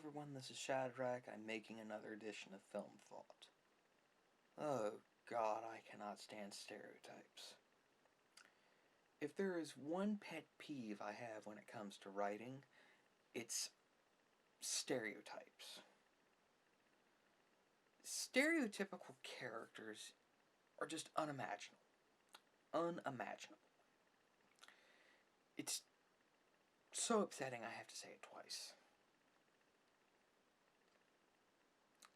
everyone, this is Shadrach. I'm making another edition of Film Thought. Oh god, I cannot stand stereotypes. If there is one pet peeve I have when it comes to writing, it's stereotypes. Stereotypical characters are just unimaginable. Unimaginable. It's so upsetting I have to say it twice.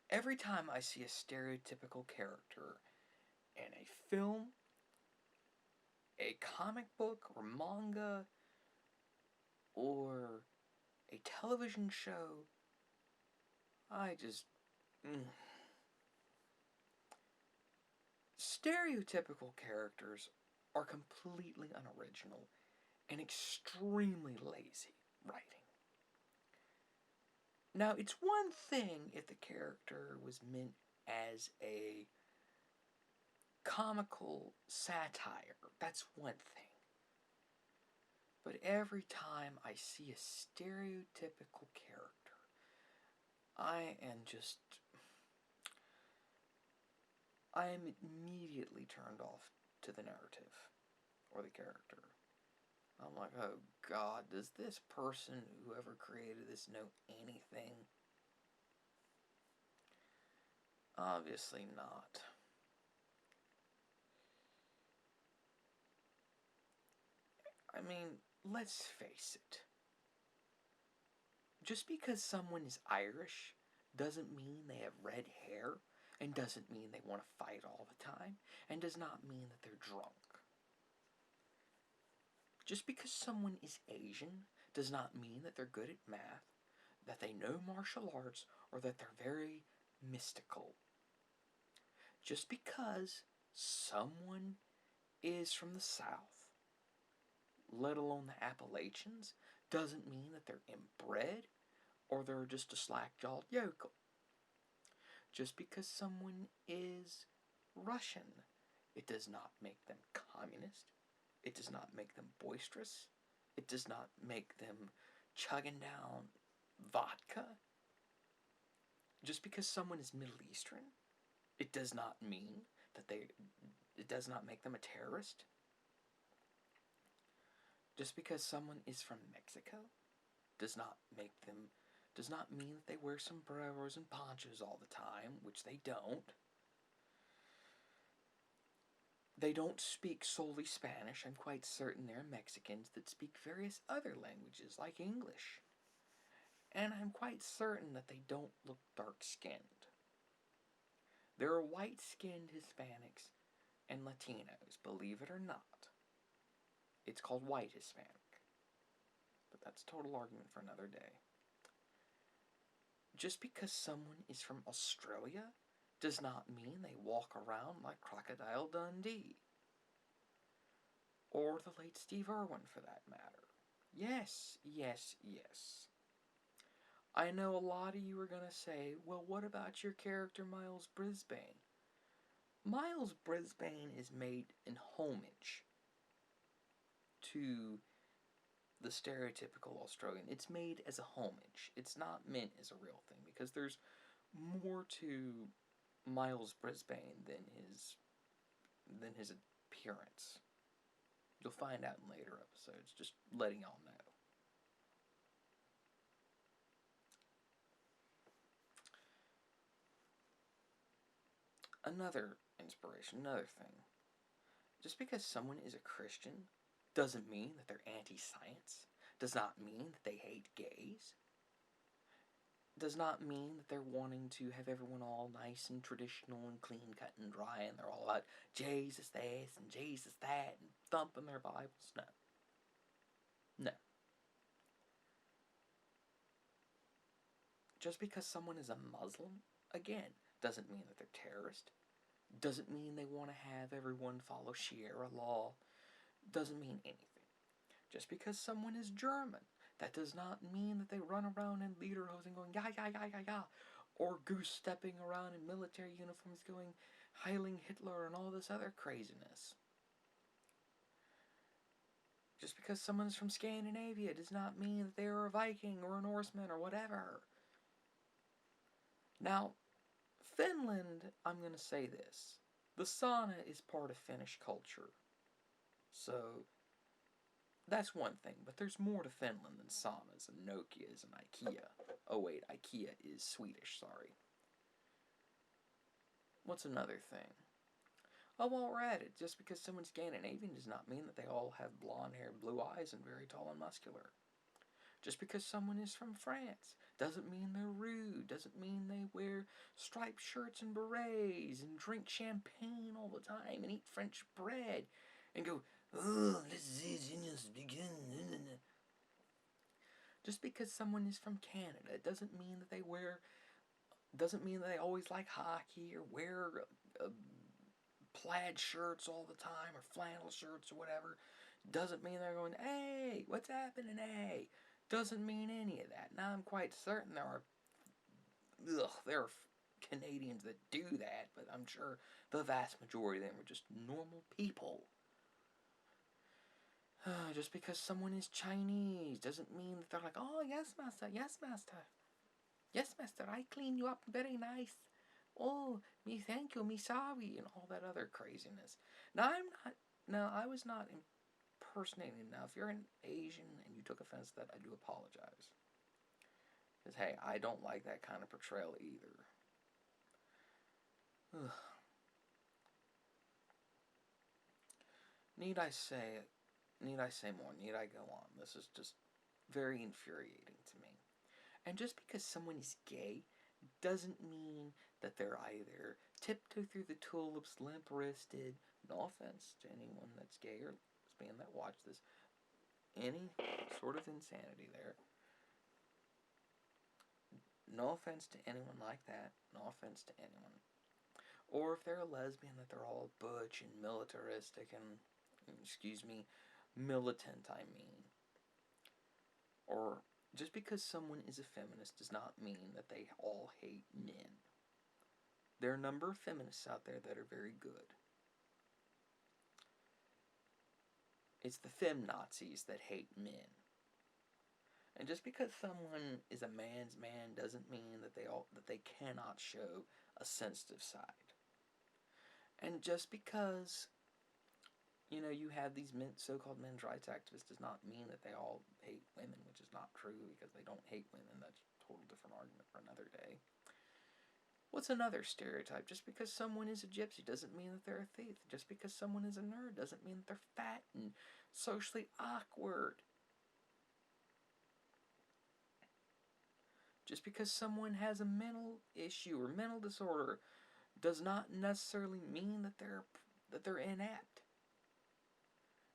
Every time I see a stereotypical character in a film, a comic book, or manga, or a television show, I just... Stereotypical characters are completely unoriginal and extremely lazy writing. Now, it's one thing if the character was meant as a comical satire. That's one thing. But every time I see a stereotypical character, I am immediately turned off to the narrative or the character. I'm like, oh god, does this person, whoever created this, know anything? Obviously not. I mean, let's face it. Just because someone is Irish doesn't mean they have red hair, and doesn't mean they want to fight all the time, and does not mean that they're drunk. Just because someone is Asian does not mean that they're good at math, that they know martial arts, or that they're very mystical. Just because someone is from the South, let alone the Appalachians, doesn't mean that they're inbred, or they're just a slack-jawed yokel. Just because someone is Russian, it does not make them communist. It does not make them boisterous. It does not make them chugging down vodka. Just because someone is Middle Eastern, it does not mean that it does not make them a terrorist. Just because someone is from Mexico does not mean that they wear sombreros and ponchos all the time, which they don't. They don't speak solely Spanish. I'm quite certain there are Mexicans that speak various other languages, like English. And I'm quite certain that they don't look dark-skinned. There are white-skinned Hispanics and Latinos, believe it or not. It's called white Hispanic. But that's a total argument for another day. Just because someone is from Australia does not mean they walk around like Crocodile Dundee. Or the late Steve Irwin, for that matter. Yes, yes, yes. I know a lot of you are going to say, well, what about your character Miles Brisbane? Miles Brisbane is made in homage to the stereotypical Australian. It's made as a homage. It's not meant as a real thing, because there's more to Miles Brisbane than his appearance. You'll find out in later episodes, just letting y'all know. Another inspiration, another thing. Just because someone is a Christian doesn't mean that they're anti-science, does not mean that they hate gays, does not mean that they're wanting to have everyone all nice and traditional and clean cut and dry, and they're all about Jesus this and Jesus that and thumping their Bibles. No. No. Just because someone is a Muslim, again, doesn't mean that they're terrorist, doesn't mean they want to have everyone follow Sharia law, doesn't mean anything. Just because someone is German, that does not mean that they run around in lederhosen going ya ya ya ya ya, or goose-stepping around in military uniforms going Heiling Hitler and all this other craziness. Just because someone's from Scandinavia does not mean that they are a Viking or a Norseman or whatever. Now, Finland, I'm going to say this. The sauna is part of Finnish culture. So, that's one thing, but there's more to Finland than saunas and Nokias and IKEA. Oh wait, IKEA is Swedish, sorry. What's another thing? Oh, while we're at it, just because someone's Scandinavian does not mean that they all have blonde hair, blue eyes, and very tall and muscular. Just because someone is from France doesn't mean they're rude, doesn't mean they wear striped shirts and berets and drink champagne all the time and eat French bread and go, oh, let's begin. Just because someone is from Canada doesn't mean that doesn't mean that they always like hockey or wear plaid shirts all the time or flannel shirts or whatever. Doesn't mean they're going, hey, what's happening, hey? Doesn't mean any of that. Now, I'm quite certain there are Canadians that do that, but I'm sure the vast majority of them are just normal people. Just because someone is Chinese doesn't mean that they're like, oh, yes, master, yes, master. Yes, master, I clean you up very nice. Oh, me thank you, me sorry, and all that other craziness. Now, I was not impersonating. Now, if you're an Asian and you took offense to that, I do apologize. Because, hey, I don't like that kind of portrayal either. Ugh. Need I say more? Need I go on? This is just very infuriating to me. And just because someone is gay doesn't mean that they're either tiptoe through the tulips, limp-wristed. No offense to anyone that's gay or lesbian that watch this. Any sort of insanity there. No offense to anyone like that. No offense to anyone. Or if they're a lesbian, that they're all butch and militaristic and, militant, I mean. Or just because someone is a feminist does not mean that they all hate men. There are a number of feminists out there that are very good. It's the fem-Nazis that hate men. And just because someone is a man's man doesn't mean that they cannot show a sensitive side. And just because you have these so-called men's rights activists does not mean that they all hate women, which is not true because they don't hate women. That's a total different argument for another day. What's another stereotype? Just because someone is a gypsy doesn't mean that they're a thief. Just because someone is a nerd doesn't mean that they're fat and socially awkward. Just because someone has a mental issue or mental disorder does not necessarily mean that they're inept.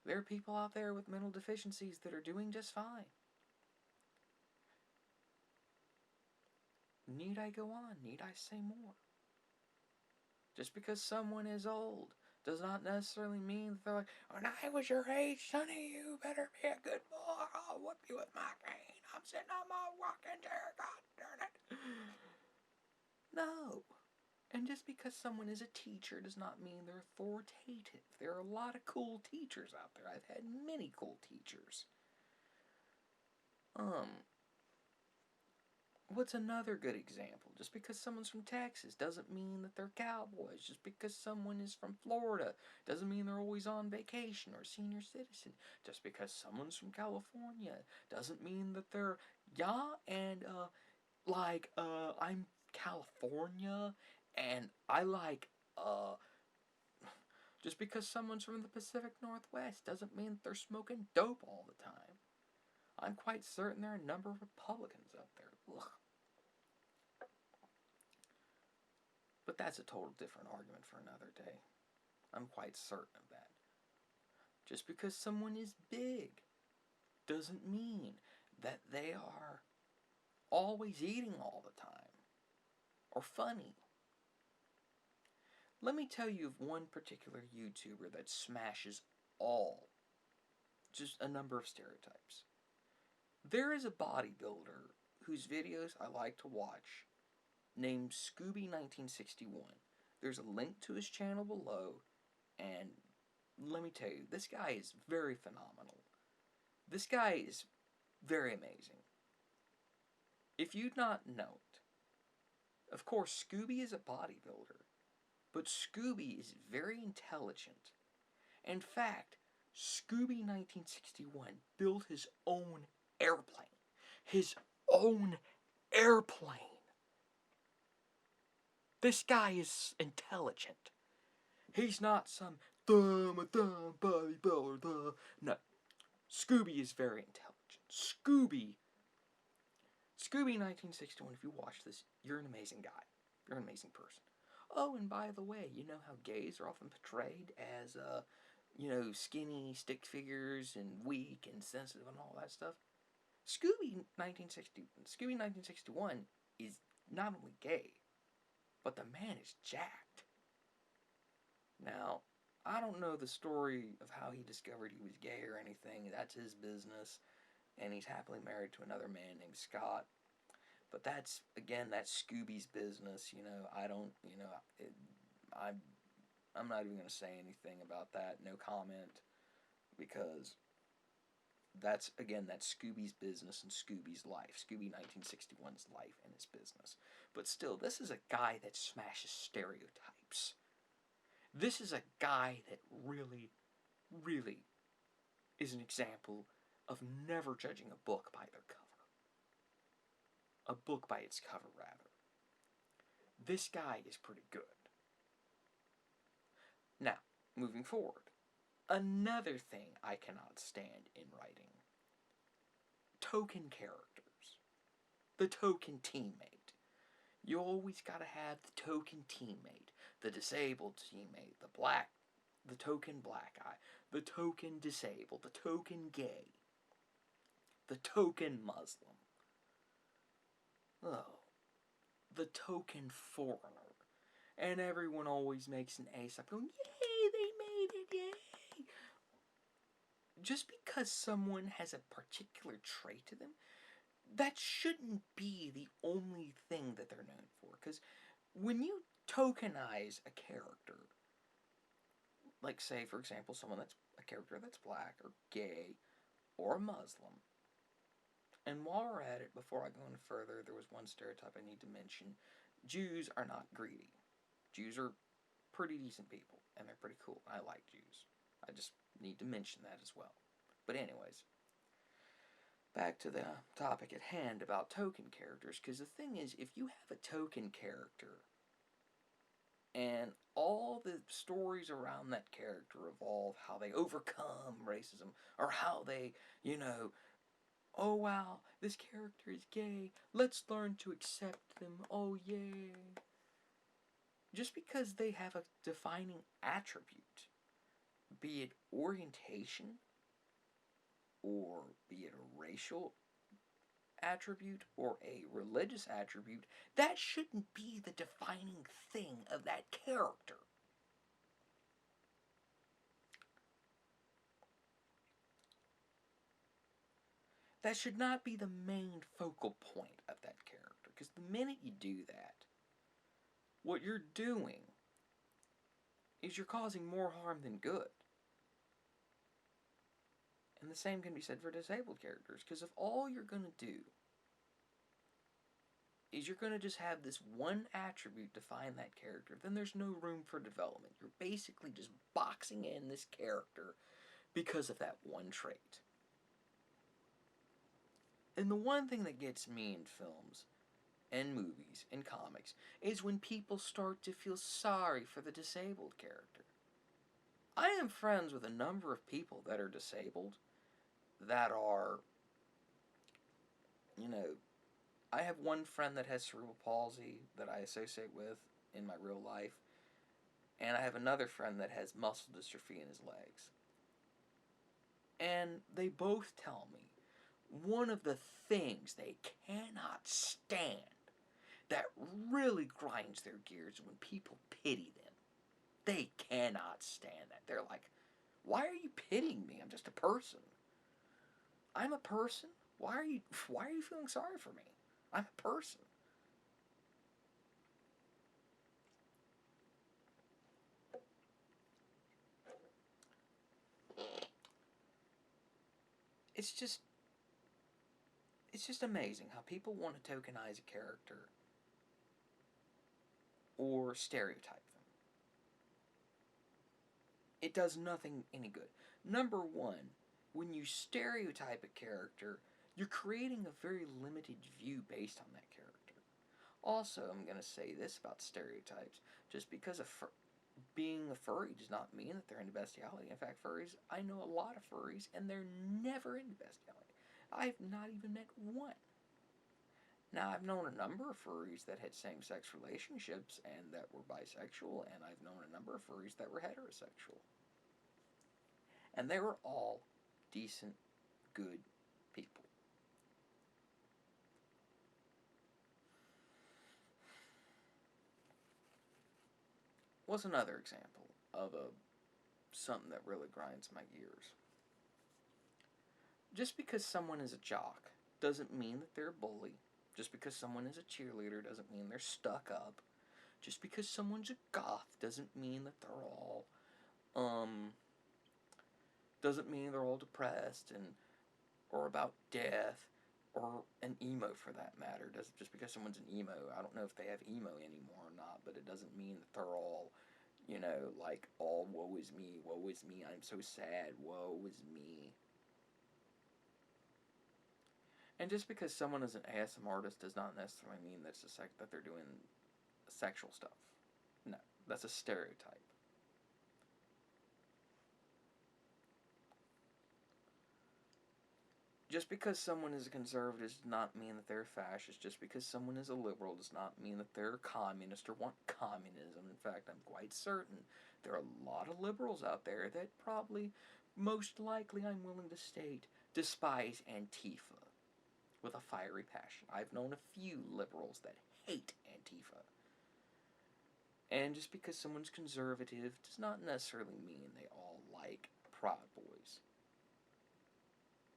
There are people out there with mental deficiencies that are doing just fine. Need I go on? Need I say more? Just because someone is old does not necessarily mean that they're like, when I was your age, sonny, you better be a good boy. I'll whip you with my cane. I'm sitting on my rocking chair, god darn it. No. And just because someone is a teacher does not mean they're authoritative. There are a lot of cool teachers out there. I've had many cool teachers. What's another good example? Just because someone's from Texas doesn't mean that they're cowboys. Just because someone is from Florida doesn't mean they're always on vacation or senior citizen. Just because someone's from California doesn't mean that they're, I'm California and I like, just because someone's from the Pacific Northwest doesn't mean that they're smoking dope all the time. I'm quite certain there are a number of Republicans out there. Ugh. But that's a total different argument for another day. I'm quite certain of that. Just because someone is big doesn't mean that they are always eating all the time or funny. Let me tell you of one particular YouTuber that smashes just a number of stereotypes. There is a bodybuilder whose videos I like to watch named Scooby1961. There's a link to his channel below, and let me tell you, this guy is very phenomenal. This guy is very amazing. If you'd not know it, Of course, Scooby is a bodybuilder, but Scooby is very intelligent. In fact, Scooby 1961 built his own airplane. His own airplane. This guy is intelligent. He's not some dumb bodybuilder. No, Scooby is very intelligent. Scooby 1961, if you watch this, you're an amazing guy. You're an amazing person. Oh, and by the way, you know how gays are often portrayed as, skinny stick figures and weak and sensitive and all that stuff? Scooby 1961 is not only gay, but the man is jacked. Now, I don't know the story of how he discovered he was gay or anything. That's his business. And he's happily married to another man named Scott. But that's Scooby's business. I'm not even going to say anything about that. No comment. Because that's Scooby's business and Scooby's life. Scooby 1961's life and his business. But still, this is a guy that smashes stereotypes. This is a guy that really, really is an example of never judging a book by their cover. A book by its cover, rather. This guy is pretty good. Now, moving forward. Another thing I cannot stand in writing. Token characters. The token teammate. You always gotta have the token teammate. The disabled teammate. The token black guy. The token disabled. The token gay. The token Muslim. Oh. The token foreigner. And everyone always makes an ace up going, yay, they made it, yay. Just because someone has a particular trait to them, that shouldn't be the only thing that they're known for. Because when you tokenize a character, like say, for example, a character that's black or gay or Muslim, and while we're at it, before I go any further, there was one stereotype I need to mention. Jews are not greedy. Jews are pretty decent people, and they're pretty cool. I like Jews. I just need to mention that as well. But anyways, back to the topic at hand about token characters, because the thing is, if you have a token character, and all the stories around that character evolve, how they overcome racism, or how they, oh wow, this character is gay, let's learn to accept them, oh yay. Just because they have a defining attribute, be it orientation, or be it a racial attribute, or a religious attribute, that shouldn't be the defining thing of that character. That should not be the main focal point of that character. Because the minute you do that, what you're doing is you're causing more harm than good. And the same can be said for disabled characters. Because if all you're going to do is you're going to just have this one attribute define that character, then there's no room for development. You're basically just boxing in this character because of that one trait. And the one thing that gets me in films and movies and comics is when people start to feel sorry for the disabled character. I am friends with a number of people that are disabled, that are, I have one friend that has cerebral palsy that I associate with in my real life, and I have another friend that has muscle dystrophy in his legs. And they both tell me one of the things they cannot stand that really grinds their gears when people pity them. They cannot stand that. They're like, why are you pitying me? I'm just a person. I'm a person? Why are you feeling sorry for me? I'm a person. It's just amazing how people want to tokenize a character or stereotype them. It does nothing any good. Number one, when you stereotype a character, you're creating a very limited view based on that character. Also, I'm going to say this about stereotypes. Just because being a furry does not mean that they're into bestiality. In fact, furries, I know a lot of furries, and they're never into bestiality. I've not even met one. Now, I've known a number of furries that had same-sex relationships and that were bisexual, and I've known a number of furries that were heterosexual. And they were all decent, good people. What's another example of something that really grinds my gears? Just because someone is a jock doesn't mean that they're a bully. Just because someone is a cheerleader doesn't mean they're stuck up. Just because someone's a goth doesn't mean that they're all, doesn't mean they're all depressed or about death, or an emo for that matter. Just because someone's an emo, I don't know if they have emo anymore or not, but it doesn't mean that they're all, like, all woe is me, I'm so sad, woe is me. And just because someone is an ASM artist does not necessarily mean that they're doing sexual stuff. No, that's a stereotype. Just because someone is a conservative does not mean that they're a fascist. Just because someone is a liberal does not mean that they're a communist or want communism. In fact, I'm quite certain there are a lot of liberals out there that probably, most likely, I'm willing to state, despise Antifa with a fiery passion. I've known a few liberals that hate Antifa. And just because someone's conservative does not necessarily mean they all like Proud Boys.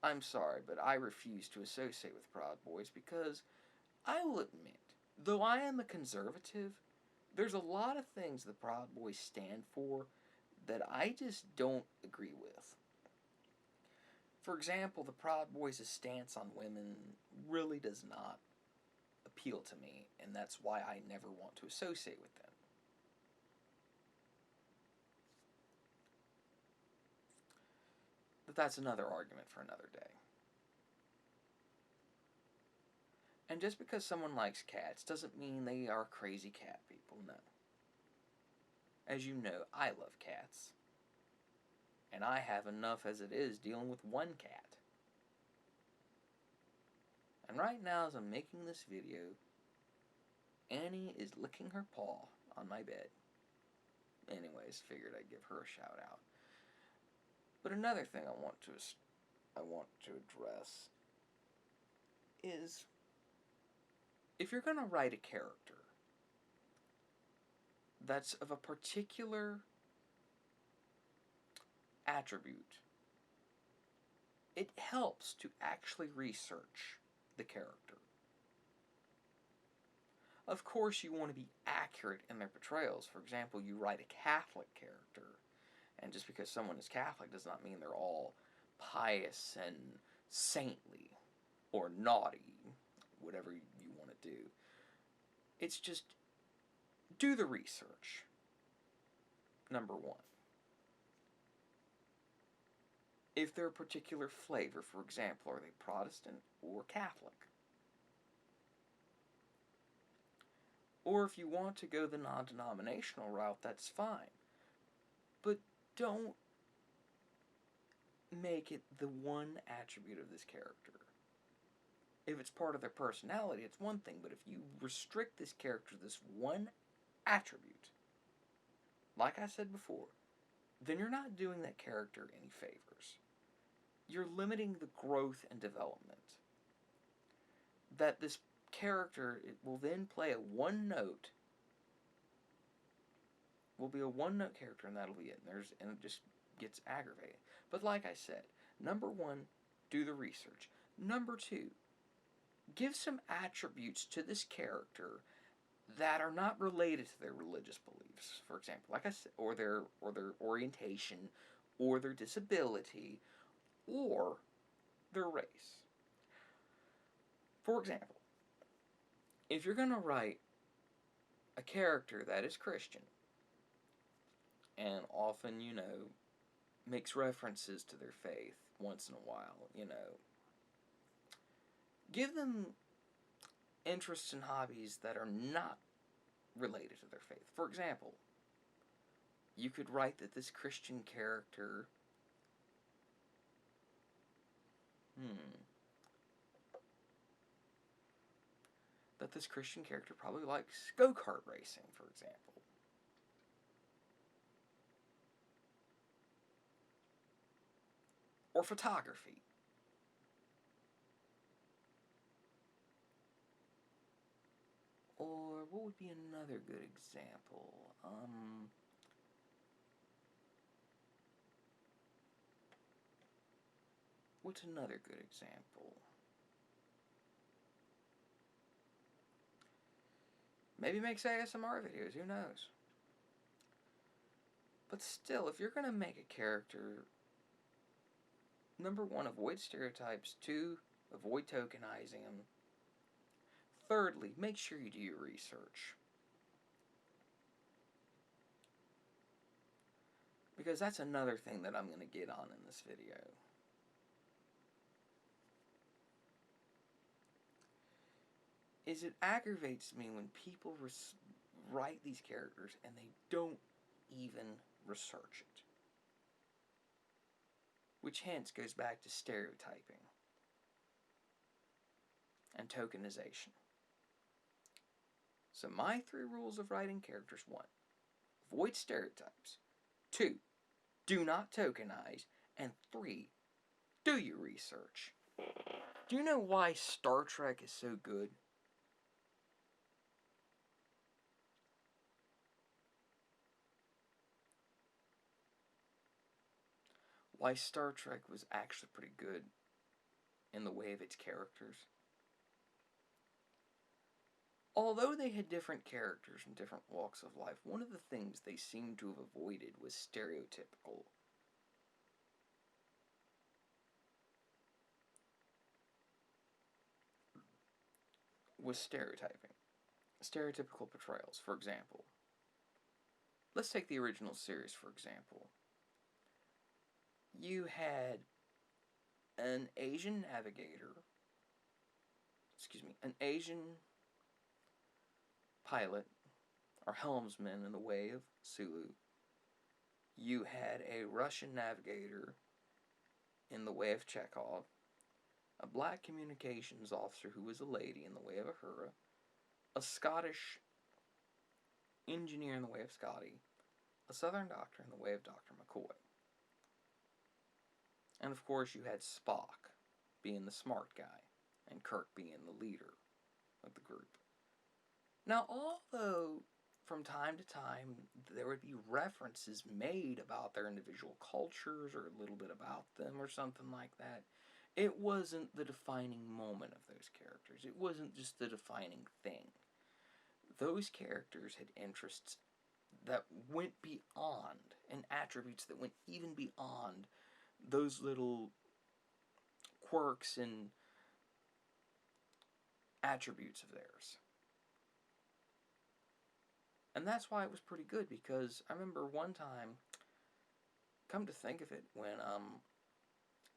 I'm sorry, but I refuse to associate with Proud Boys because I will admit, though I am a conservative, there's a lot of things the Proud Boys stand for that I just don't agree with. For example, the Proud Boys' stance on women really does not appeal to me, and that's why I never want to associate with them. But that's another argument for another day. And just because someone likes cats doesn't mean they are crazy cat people, no. As you know, I love cats. And I have enough as it is dealing with one cat. And right now, as I'm making this video, Annie is licking her paw on my bed. Anyways, figured I'd give her a shout out. But another thing I want to address is, if you're going to write a character that's of a particular attribute, it helps to actually research the character. Of course, you want to be accurate in their portrayals. For example, you write a Catholic character, and just because someone is Catholic does not mean they're all pious and saintly or naughty, whatever you want to do. It's just, do the research. Number one. If they're a particular flavor, for example, are they Protestant or Catholic? Or if you want to go the non-denominational route, that's fine. But don't make it the one attribute of this character. If it's part of their personality, it's one thing, but if you restrict this character to this one attribute, like I said before, then you're not doing that character any favors. You're limiting the growth and development. That this character, it will then play a one note, will be a one note character, and that'll be it. And it just gets aggravating. But like I said, number one, do the research. Number two, give some attributes to this character that are not related to their religious beliefs, for example, like I said, or their orientation, or their disability, or their race. For example, if you're going to write a character that is Christian and often, makes references to their faith once in a while, give them interests and hobbies that are not related to their faith. For example, you could write that this Christian character, probably likes go-kart racing, for example. Or photography. Or what would be another good example? What's another good example? Maybe makes ASMR videos, who knows? But still, if you're going to make a character, number one, avoid stereotypes. Two, avoid tokenizing them. Thirdly, make sure you do your research. Because that's another thing that I'm going to get on in this video. Is it aggravates me when people write these characters and they don't even research it. Which hence goes back to stereotyping and tokenization. So my 3 rules of writing characters: 1, avoid stereotypes. 2, do not tokenize. And 3, do your research. Do you know why Star Trek is so good? Why Star Trek was actually pretty good in the way of its characters? Although they had different characters from different walks of life, one of the things they seemed to have avoided was stereotypical. Stereotypical portrayals, for example. Let's take the original series, for example. You had an Asian pilot, or helmsman in the way of Sulu. You had a Russian navigator in the way of Chekhov, a black communications officer who was a lady in the way of Uhura, a Scottish engineer in the way of Scotty, a Southern doctor in the way of Dr. McCoy. And of course you had Spock being the smart guy, and Kirk being the leader of the group. Now, although from time to time there would be references made about their individual cultures or a little bit about them or something like that, it wasn't the defining moment of those characters. It wasn't just the defining thing. Those characters had interests that went beyond, and attributes that went even beyond those little quirks and attributes of theirs. And that's why it was pretty good, because I remember one time, come to think of it, when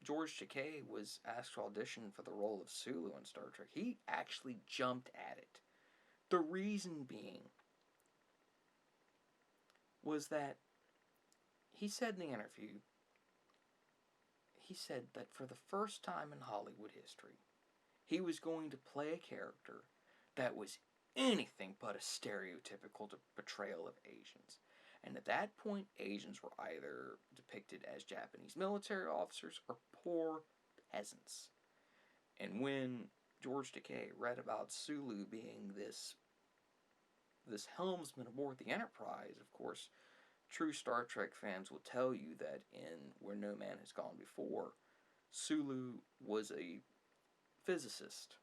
George Takei was asked to audition for the role of Sulu in Star Trek, he actually jumped at it. The reason being was that he said in the interview, he said that for the first time in Hollywood history, he was going to play a character that was anything but a stereotypical portrayal of Asians. And at that point, Asians were either depicted as Japanese military officers or poor peasants. And when George Takei read about Sulu being this helmsman aboard the Enterprise, of course, true Star Trek fans will tell you that in Where No Man Has Gone Before, Sulu was a physicist.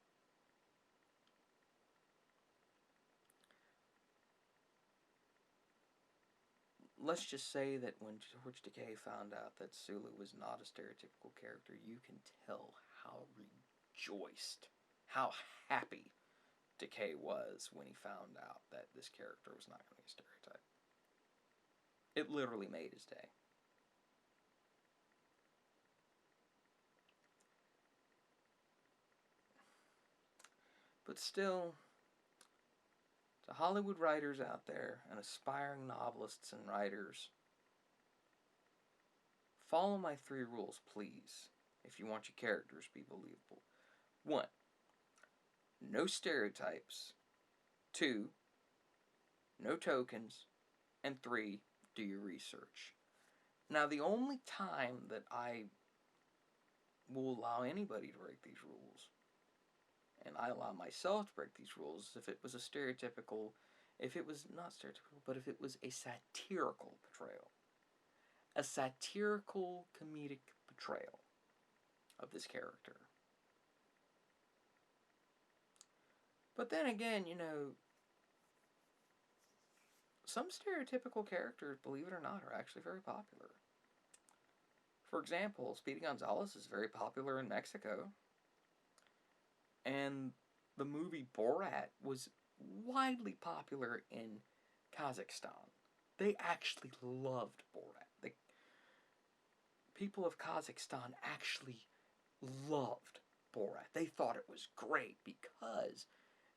Let's just say that when George Takei found out that Sulu was not a stereotypical character, you can tell how rejoiced, how happy decay was when he found out that this character was not going to be a stereotype. It literally made his day. But still, to Hollywood writers out there and aspiring novelists and writers, follow my 3 rules, please, if you want your characters to be believable. 1. No stereotypes. 2. No tokens. And 3. Do your research. Now, the only time that I will allow anybody to break these rules, and I allow myself to break these rules, if it was a stereotypical, if it was not stereotypical, but if it was a satirical portrayal. A satirical comedic portrayal of this character. But then again, you know, some stereotypical characters, believe it or not, are actually very popular. For example, Speedy Gonzales is very popular in Mexico. And the movie Borat was widely popular in Kazakhstan. They actually loved Borat. The people of Kazakhstan actually loved Borat. They thought it was great because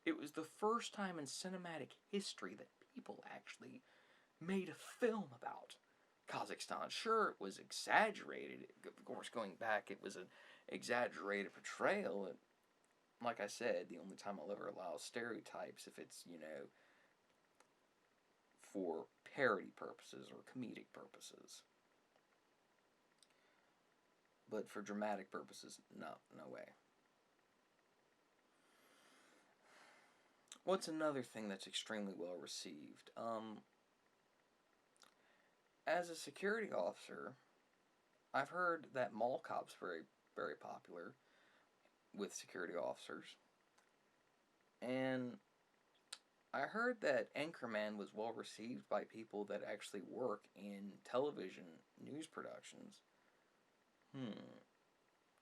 it was the first time in cinematic history that people actually made a film about Kazakhstan. Sure, it was exaggerated. Of course, going back, it was an exaggerated portrayal. And like I said, the only time I'll ever allow stereotypes if it's, you know, for parody purposes or comedic purposes. But for dramatic purposes, no way. What's another thing that's extremely well received? As a security officer, I've heard that mall cop's very, very popular with security officers. And I heard that Anchorman was well received by people that actually work in television news productions.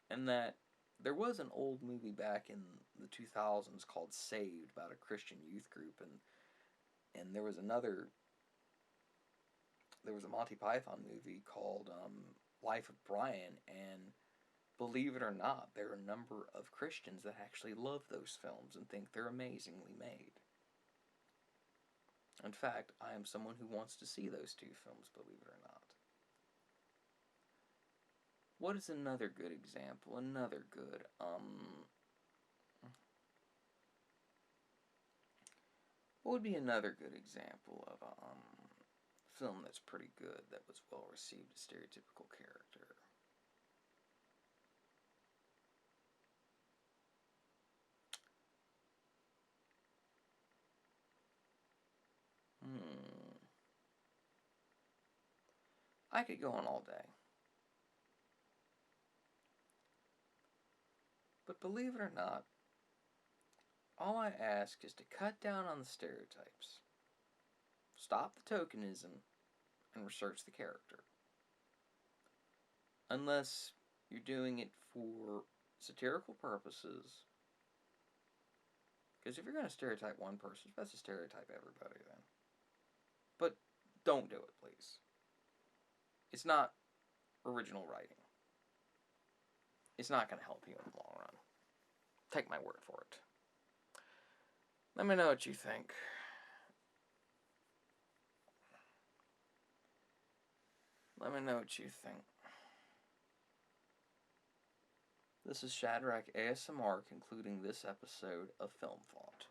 And that there was an old movie back in the 2000s called Saved about a Christian youth group, and there was a Monty Python movie called Life of Brian, and believe it or not, there are a number of Christians that actually love those films and think they're amazingly made. In fact, I am someone who wants to see those 2 films, believe it or not. What is another good example? Another good, what would be another good example of a film that's pretty good that was well received, a stereotypical character? I could go on all day. But believe it or not, all I ask is to cut down on the stereotypes, stop the tokenism, and research the character. Unless you're doing it for satirical purposes. Because if you're going to stereotype one person, you're supposed to stereotype everybody then. But don't do it, please. It's not original writing. It's not going to help you in the long run. Take my word for it. Let me know what you think. Let me know what you think. This is Shadrach ASMR concluding this episode of Film Thought.